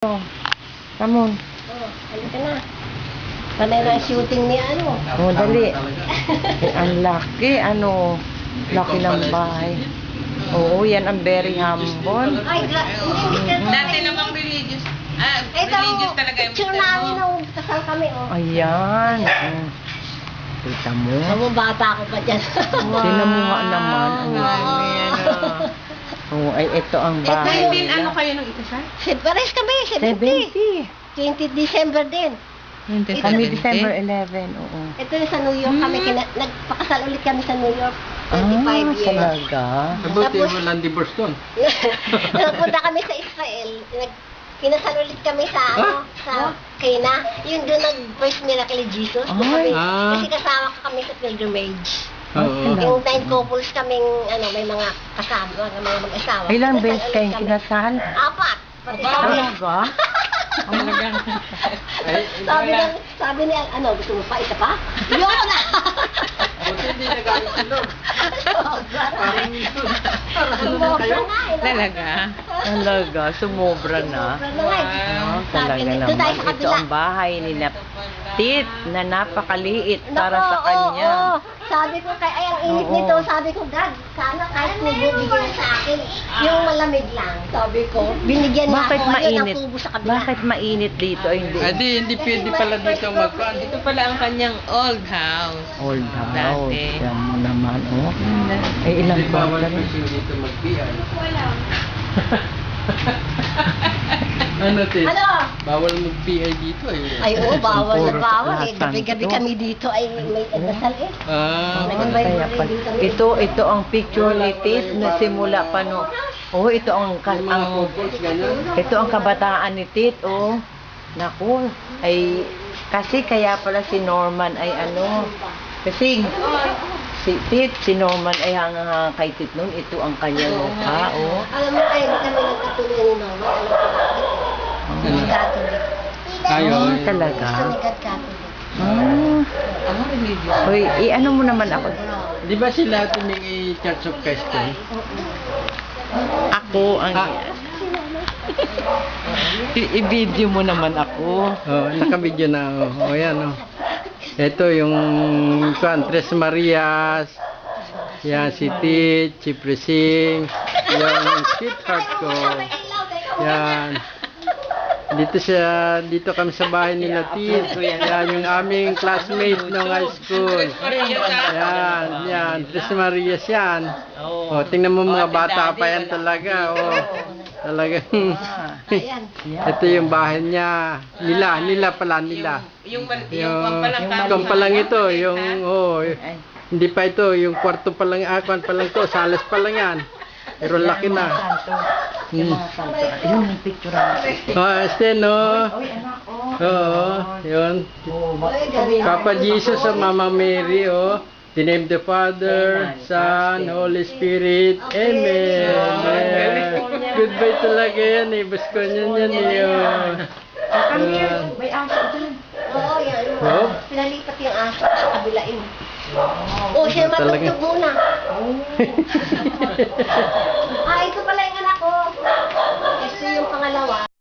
Oh, come on. Oh, halika na. Panay na shooting ni ano. Oh, dali. Ang laki, laki ng bahay. Oo, yan ang very humble. Ay, Dati namang religious. ito, Religious talaga yung picture mister namin mo. nung kasal kami, oh. Ayan. Oh. Kita mo. Ako, bata ko pa dyan. Tingnan mo nga naman. Oh, ay ito ang bahay. 19, ano kayo nung ikasal? Pares kami, 70. 70. 20 December din. Kami December 11, oo. Ito yung sa New York kami, nagpakasal ulit kami sa New York. 25 years. Talaga. Mabuti Tapos- walang divorce doon. Nagpunta kami sa Israel. Kinasal ulit kami sa sa Cana. Yung doon nag-first miracle ni Jesus. Doon Ay. kami, kasi kasama kami sa pilgrimage. Oo. Yung 9 couples kaming, may mga kasama, mga mag-asawa. Ilang Kinasal beses ulit kayong kami. kinasal? 4. Pati sabi, Talaga? sabi ni, gusto mo pa, isa pa? Yun na! Buti hindi nagalit si Lord. Parang Sumobra nga, Talaga? Talaga, sumobra na. Sumobra na nga. Oh, Sabi talaga ni- doon naman. tayo sa Ito kabila. ang bahay ni Tit na napakaliit para Nako, sa kanya. oo. Sabi ko, ay, ang init Oo. nito. Sabi ko, God, sana kahit bigyan sa akin, yung malamig lang. Sabi ko, binigyan niya Bakit ako ngayon ng mainit? tubo sa kabila. Bakit mainit dito? Ay, hindi. hindi pwede pala dito magkuhan. Ito pala ang kanyang old house. Old house. Dati. Yan mo naman, oh. Ay, ilang Hindi bawal bawal kasi dito mag-PI. Ano, Tit? Ano? Bawal mag-PI dito eh. Ay, oo, bawal na Puro bawal. Eh, lahat gabi-gabi santo. kami dito ay may dasal eh. Ah, Kaya pala. Ito ang picture ni Tit na simula pa no. Oh, ito ang yung mga couples ganyan. ito ang kabataan ni Tit, oh. Naku, ay kasi kaya pala si Norman ay kasi si Tit, si Norman ay hanga kay Tit noon, ito ang kanyang mukha, oh. Alam mo, ay, kami nagkatuloy ni Norman. Alam ko bakit? Hindi Catholic. Ayun. Talaga. Gusto ni God Catholic. Ah. Ang religious. Hoy, ano mo naman ako? Di ba sila tumingi Church of Christ eh? Ako ang i-video mo naman ako. Oh, naka-video na. Oh, yan oh. Ito yung Tres Marias. Yan si Tit, si Prising. Yung sweetheart ko. Yan. Dito kami sa bahay nila Tit. Yan yung aming classmate nung high school. Yan, Tres Marias yan. Oh, tingnan mo mga bata pa yan talaga. Oh. Talagang Ayan. ito yung bahay niya. Nila. Yung Yung pampalang kampalang ito, hindi pa ito, yung kwarto pa lang, kwan pa lang to, salas pa lang yan. Pero laki na. Yung yung picture mo. No? Oy, anak, oh. Oo, yun. Papa Jesus sa Mama Mary, oh. The name of the Father, Son, Holy Spirit. Amen. Goodbye talaga yan eh. Basko niyan eh. Come here. May aso dun. Oo, yan. Oh. Pinalipat yung aso sa kabila yun. Oo, siya Talaga. matutog muna. Ito pala yung anak ko. Ito yung pangalawa.